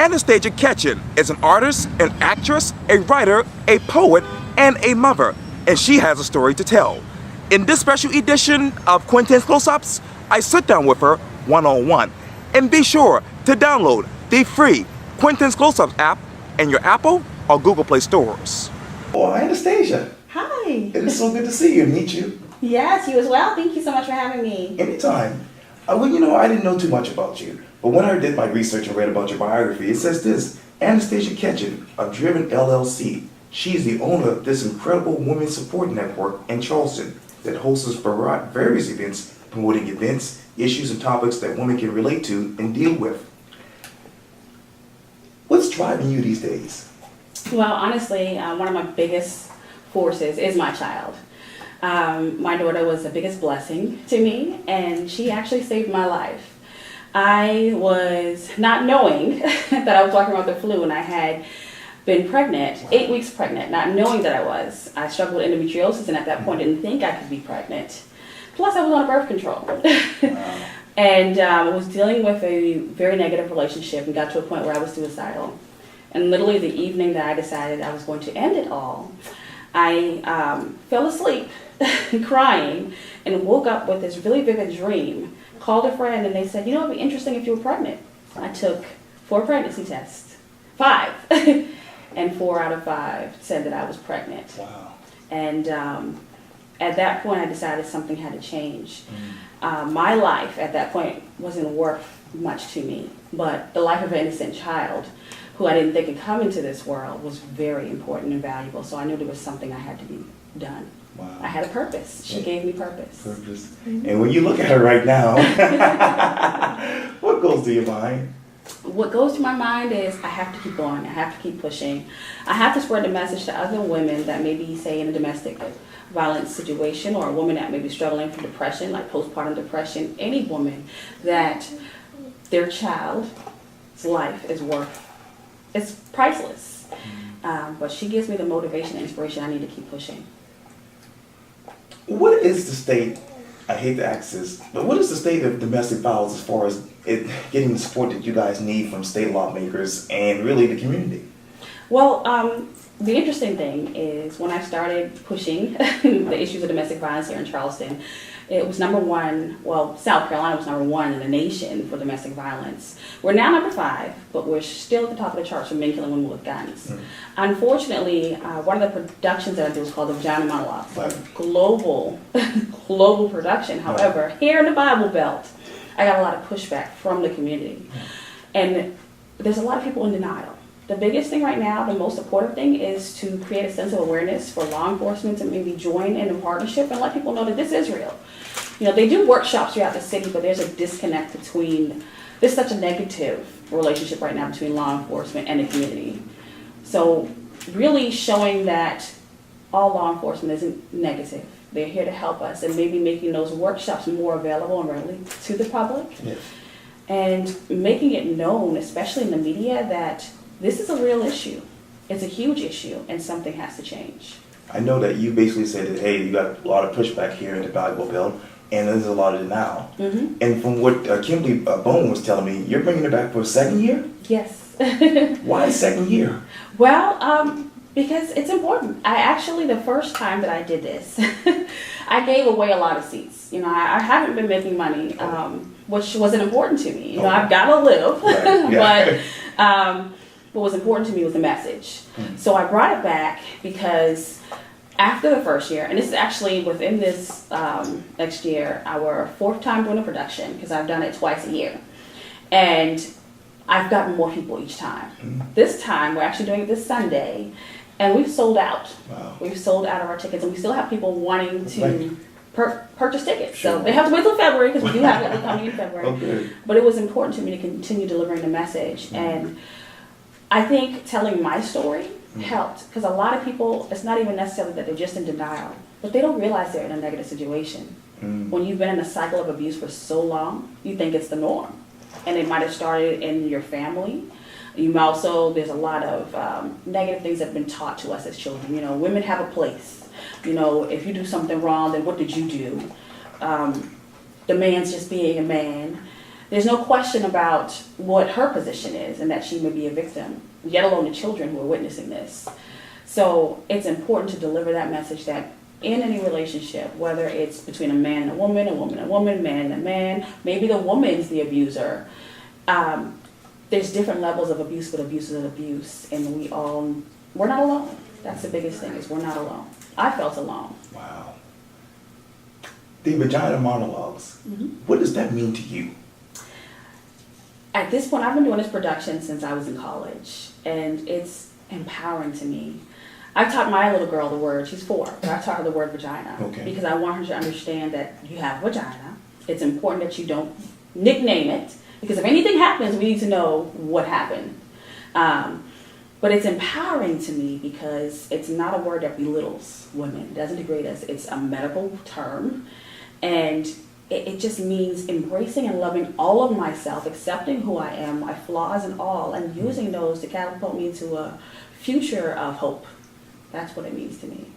Anastasia Ketchen is an artist, an actress, a writer, a poet, and a mother, and she has a story to tell. In this special edition of Quintin's Close-Ups, I sit down with her one-on-one. And be sure to download the free Quintin's Close-Ups app in your Apple or Google Play stores. Oh, Anastasia. Hi. It is so good to see you and meet you. Yes, you as well. Thank you so much for having me. Anytime. Well, I didn't know too much about you, but when I did my research and read about your biography, it says this: Anastasia Ketchen of Driven LLC. She's the owner of this incredible women support network in Charleston that hosts various events promoting events, issues, and topics that women can relate to and deal with. What's driving you these days? Well, honestly, one of my biggest forces is my child. My daughter was the biggest blessing to me, and she actually saved my life. I was not knowing that I was walking around with the flu, and I had been pregnant, 8 weeks pregnant, not knowing that I was. I struggled with endometriosis, and at that point didn't think I could be pregnant. Plus, I was on birth control. Wow. And I was dealing with a very negative relationship and got to a point where I was suicidal. And literally the evening that I decided I was going to end it all, I fell asleep crying and woke up with this really vivid dream, called a friend, and they said, it would be interesting if you were pregnant. I took 4 pregnancy tests, 5, and 4 out of 5 said that I was pregnant. Wow. And at that point I decided something had to change. My life at that point wasn't worth much to me, but the life of an innocent child who I didn't think could come into this world was very important and valuable. So I knew there was something I had to be done. Wow. I had a purpose. She gave me purpose. Purpose. And when you look at her right now, what goes to your mind? What goes to my mind is I have to keep going. I have to keep pushing. I have to spread the message to other women that may be, say, in a domestic violence situation, or a woman that may be struggling from depression, like postpartum depression, any woman, that their child's life is it's priceless. But she gives me the motivation and inspiration I need to keep pushing. What is the state, I hate to ask this, but what is the state of domestic violence as far as it getting the support that you guys need from state lawmakers and really the community? Well, the interesting thing is when I started pushing the issues of domestic violence here in Charleston, it was #1, South Carolina was #1 in the nation for domestic violence. We're now #5, but we're still at the top of the charts for men killing women with guns. Unfortunately, one of the productions that I do is called The Vagina Monologue. Right. Global production. However, here in the Bible Belt, I got a lot of pushback from the community. And there's a lot of people in denial. The biggest thing right now, the most important thing, is to create a sense of awareness for law enforcement to maybe join in a partnership and let people know that this is real. They do workshops throughout the city, but there's a disconnect there's such a negative relationship right now between law enforcement and the community. So really showing that all law enforcement isn't negative. They're here to help us, and maybe making those workshops more available and readily to the public. Yes. And making it known, especially in the media, that this is a real issue. It's a huge issue, and something has to change. I know that you basically said that, hey, you got a lot of pushback here in the Bible Belt, and there's a lot of denial. And from what Kimberly Bone was telling me, you're bringing it back for a second year? Yes. Why second year? Well, because it's important. The first time that I did this, I gave away a lot of seats. I haven't been making money, which wasn't important to me. I've got to live. Right. Yeah. But what was important to me was the message. So I brought it back because after the first year, and this is actually within this next year, our 4th time doing a production, because I've done it twice a year. And I've gotten more people each time. This time, we're actually doing it this Sunday, and we've sold out. Wow. We've sold out of our tickets, and we still have people wanting to purchase tickets. Sure. So they have to wait till February, because we do have it coming in February. Okay. But it was important to me to continue delivering the message. And I think telling my story helped, because a lot of people, it's not even necessarily that they're just in denial, but they don't realize they're in a negative situation. When you've been in a cycle of abuse for so long, you think it's the norm. And it might have started in your family. There's a lot of negative things that have been taught to us as children. Women have a place. If you do something wrong, then what did you do? The man's just being a man. there's no question about what her position is and that she may be a victim, yet alone the children who are witnessing this. So it's important to deliver that message that in any relationship, whether it's between a man and a woman and a woman, man and a man, maybe the woman's the abuser, there's different levels of abuse, but abuse is abuse, and we're not alone. That's the biggest thing, is we're not alone. I felt alone. Wow. The vagina monologues, what does that mean to you? At this point, I've been doing this production since I was in college, and it's empowering to me. I've taught my little girl the word, she's 4, but I've taught her the word vagina. Okay. Because I want her to understand that you have vagina. It's important that you don't nickname it, because if anything happens, we need to know what happened. But it's empowering to me because it's not a word that belittles women. It doesn't degrade us. It's a medical term. And it just means embracing and loving all of myself, accepting who I am, my flaws and all, and using those to catapult me into a future of hope. That's what it means to me.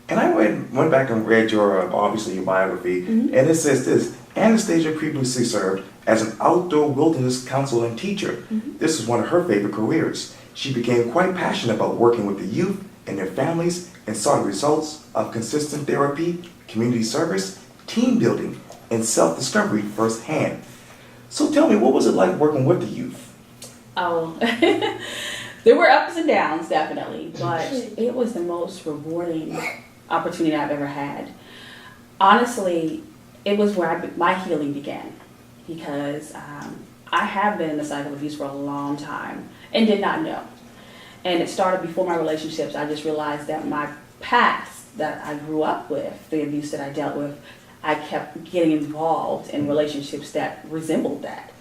And I went back and read obviously your biography, and it says this: Anastasia previously served as an outdoor wilderness counselor and teacher. This was one of her favorite careers. She became quite passionate about working with the youth and their families and saw the results of consistent therapy, community service, team building, and self-discovery firsthand. So tell me, what was it like working with the youth? Oh, there were ups and downs, definitely, but it was the most rewarding opportunity I've ever had. Honestly, it was where my healing began, because I have been in the cycle of abuse for a long time and did not know. And it started before my relationships. I just realized that my past that I grew up with, the abuse that I dealt with, I kept getting involved in relationships that resembled that.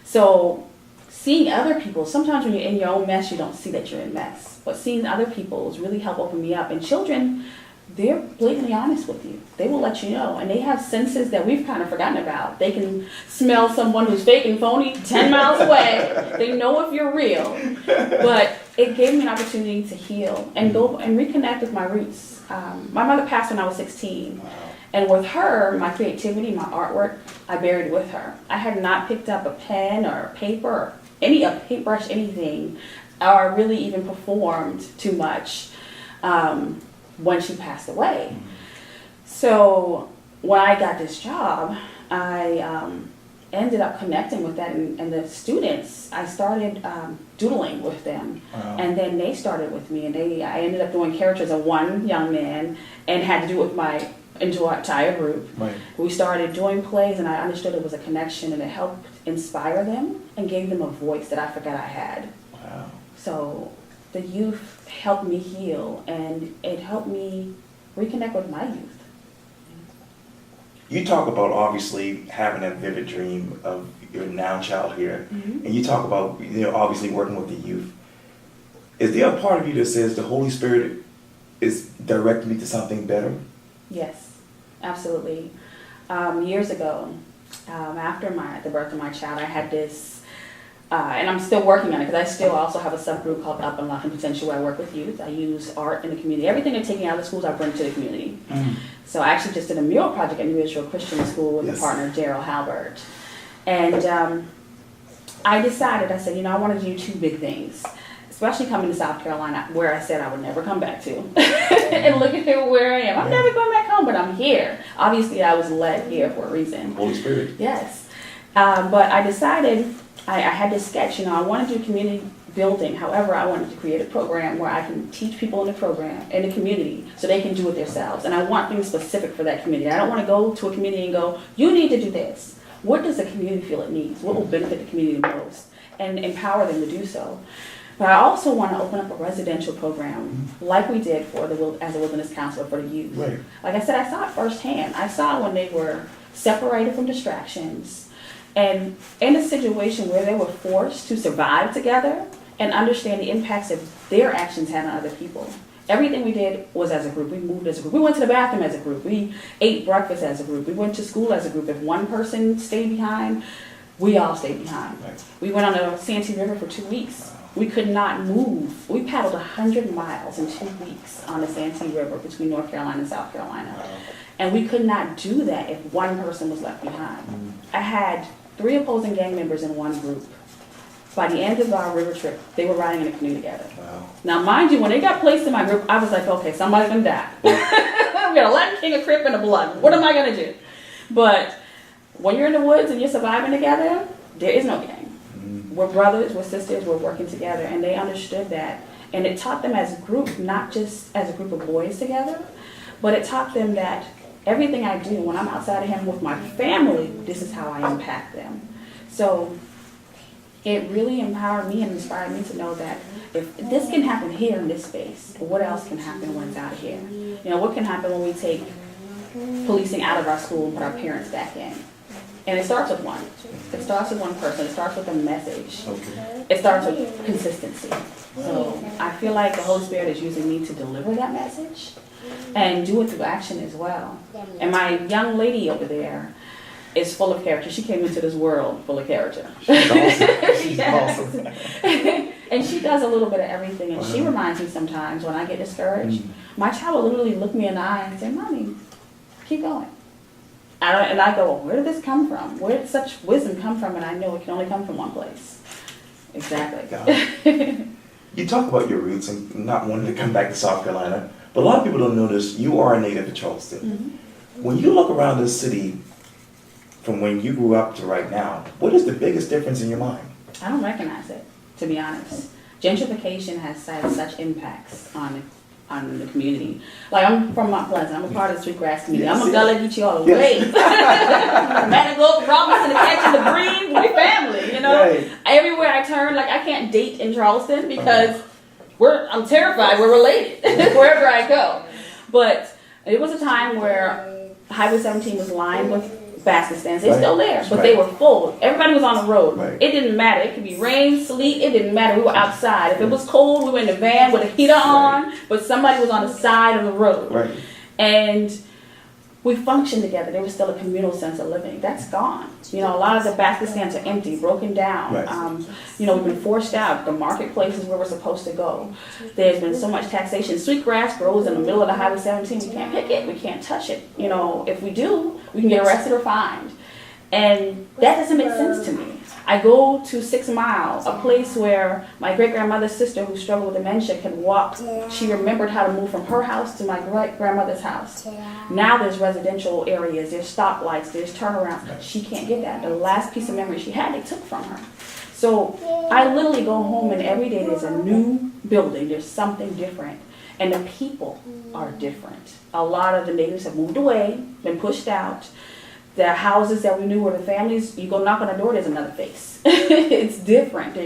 So seeing other people, sometimes when you're in your own mess, you don't see that you're in mess. But seeing other people's really helped open me up. And children, they're blatantly honest with you. They will let you know. And they have senses that we've kind of forgotten about. They can smell someone who's fake and phony 10 miles away. They know if you're real. But it gave me an opportunity to heal and go and reconnect with my roots. My mother passed when I was 16. And with her, my creativity, my artwork, I buried with her. I had not picked up a pen or paper or a paintbrush, anything, or really even performed too much when she passed away. So when I got this job, I ended up connecting with that, and the students, I started doodling with them. And then they started with me, and I ended up doing characters of one young man and had to do it with my entire group. We started doing plays, and I understood it was a connection, and it helped inspire them and gave them a voice that I forgot I had. So the youth helped me heal, and it helped me reconnect with my youth. You talk about obviously having that vivid dream of your now child here, and you talk about obviously working with the youth. Is there a part of you that says the Holy Spirit is directing me to something better? Yes, absolutely. Years ago, after the birth of my child, I had this, and I'm still working on it, because I still also have a subgroup called Up Unlocking Potential, where I work with youth. I use art in the community. Everything they're taking out of the schools, I bring to the community. So I actually just did a mural project at New Israel Christian School with a partner, Daryl Halbert. And I decided, I said, I want to do 2 big things, especially coming to South Carolina, where I said I would never come back to. And look at where I am. I'm never going back home, but I'm here. Obviously, I was led here for a reason. Holy Spirit. Yes. But I decided, I had this sketch, I want to do community building. However, I wanted to create a program where I can teach people in the community, so they can do it themselves. And I want things specific for that community. I don't want to go to a community and go, you need to do this. What does the community feel it needs? What will benefit the community most? And empower them to do so. But I also want to open up a residential program like we did as a wilderness counselor for the youth. Like I said, I saw it firsthand. I saw when they were separated from distractions and in a situation where they were forced to survive together and understand the impacts that their actions had on other people. Everything we did was as a group. We moved as a group. We went to the bathroom as a group. We ate breakfast as a group. We went to school as a group. If one person stayed behind, we all stayed behind. We went on the Santee River for 2 weeks. We could not move. We paddled 100 miles in 2 weeks on the Santee River between North Carolina and South Carolina. And we could not do that if one person was left behind. I had 3 opposing gang members in one group. By the end of our river trip, they were riding in a canoe together. Wow. Now, mind you, when they got placed in my group, I was like, okay, somebody's gonna die. We got a Latin King, a Crip, and a Blood. What am I gonna do? But when you're in the woods and you're surviving together, there is no gang. We're brothers, we're sisters, we're working together, and they understood that. And it taught them as a group, not just as a group of boys together, but it taught them that everything I do, when I'm outside of him with my family, this is how I impact them. So it really empowered me and inspired me to know that if this can happen here in this space, what else can happen when it's out of here? You know, what can happen when we take policing out of our school and put our parents back in? And it starts with one. It starts with one person. It starts with a message. Okay. It starts with consistency. So I feel like the Holy Spirit is using me to deliver that message and do it through action as well. And my young lady over there is full of character. She came into this world full of character. She's awesome. She's Yes. awesome. And she does a little bit of everything. And she reminds me sometimes when I get discouraged, my child will literally look me in the eye and say, Mommy, keep going. And I go, where did this come from? Where did such wisdom come from? And I know it can only come from one place. Exactly. Got it. You talk about your roots and not wanting to come back to South Carolina, but a lot of people don't know this. You are a native of Charleston. When you look around this city from when you grew up to right now, what is the biggest difference in your mind? I don't recognize it, to be honest. Gentrification has had such impacts on the community. Like, I'm from Mount Pleasant. I'm a part of the Sweetgrass community. Yes, I'm a yes. Gullah Geechee all the way. Manigault, Robinson, the Ketchen, the Breed, we family, you know? Right. Everywhere I turn, like, I can't date in Charleston because I'm terrified we're related wherever I go. But it was a time where Highway 17 was lined with basket stands. They're still there, but they were full. Everybody was on the road. Right. It didn't matter. It could be rain, sleet. It didn't matter. We were outside. If it was cold, we were in the van with a heater on, but somebody was on the side of the road. Right. And we functioned together. There was still a communal sense of living. That's gone. You know, a lot of the basket stands are empty, broken down. Right. You know, we've been forced out. The marketplace is where we're supposed to go. There's been so much taxation. Sweetgrass grows in the middle of the Highway 17. We can't pick it. We can't touch it. You know, if we do, we can get arrested or fined. And that doesn't make sense to me. I go to 6 Mile, a place where my great-grandmother's sister who struggled with dementia could walk. She remembered how to move from her house to my great-grandmother's house. Now there's residential areas, there's stoplights, there's turnarounds. She can't get that. The last piece of memory she had, they took from her. So I literally go home and every day there's a new building, there's something different. And the people are different. A lot of the natives have moved away, been pushed out. The houses that we knew were the families, you go knock on the door, there's another face. It's different.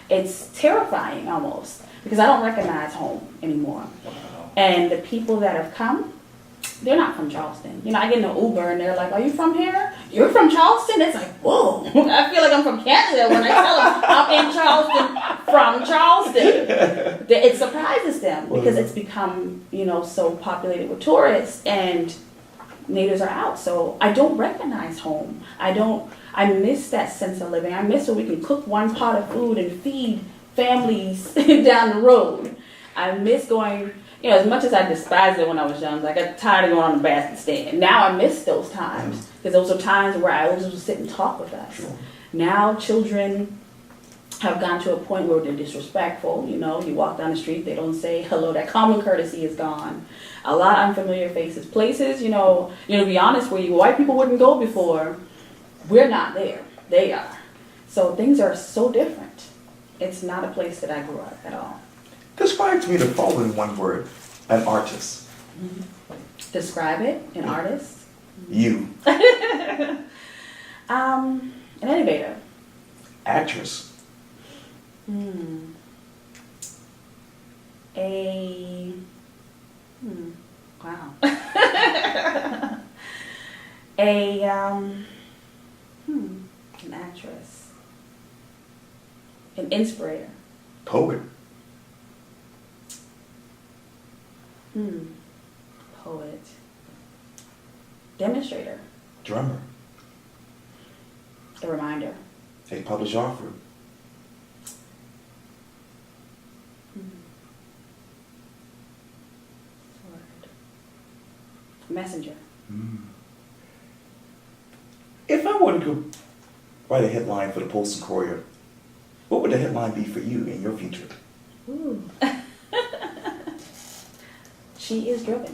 It's terrifying almost because I don't recognize home anymore. And the people that have come, they're not from Charleston. You know, I get in an Uber and they're like, are you from here? You're from Charleston? It's like, whoa. I feel like I'm from Canada when I tell them I'm in Charleston from Charleston. It surprises them because it's become, you know, so populated with tourists and natives are out, so I don't recognize home. I miss that sense of living. I miss when we can cook one pot of food and feed families down the road. I miss going, you know, as much as I despised it when I was young, I got tired of going on the basket stand. Now I miss those times because those are times where I always would sit and talk with us. Sure. Now children have gone to a point where they're disrespectful. You know, you walk down the street, they don't say hello. That common courtesy is gone. A lot of unfamiliar faces. Places, to be honest, where white people wouldn't go before, we're not there. They are. So things are so different. It's not a place that I grew up at all. Describe to me the following one word: an artist. Describe it, an artist. You. An innovator. Actress. Wow. An actress. An inspirator. Poet. Poet. Demonstrator. Drummer. A reminder. A published author. Messenger. If I were to write a headline for the Post and Courier, what would the headline be for you in your future? Ooh. She is driven.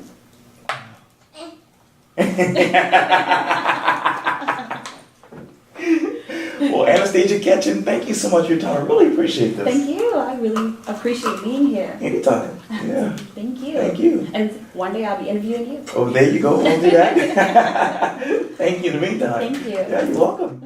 Well, Anastasia Ketchen, thank you so much for your time. I really appreciate this. Thank you. I really appreciate being here. Anytime. Yeah. Thank you. Thank you. And one day I'll be interviewing you. Oh, there you go. We'll do that. Thank you in the meantime. Thank you. Yeah, you're welcome.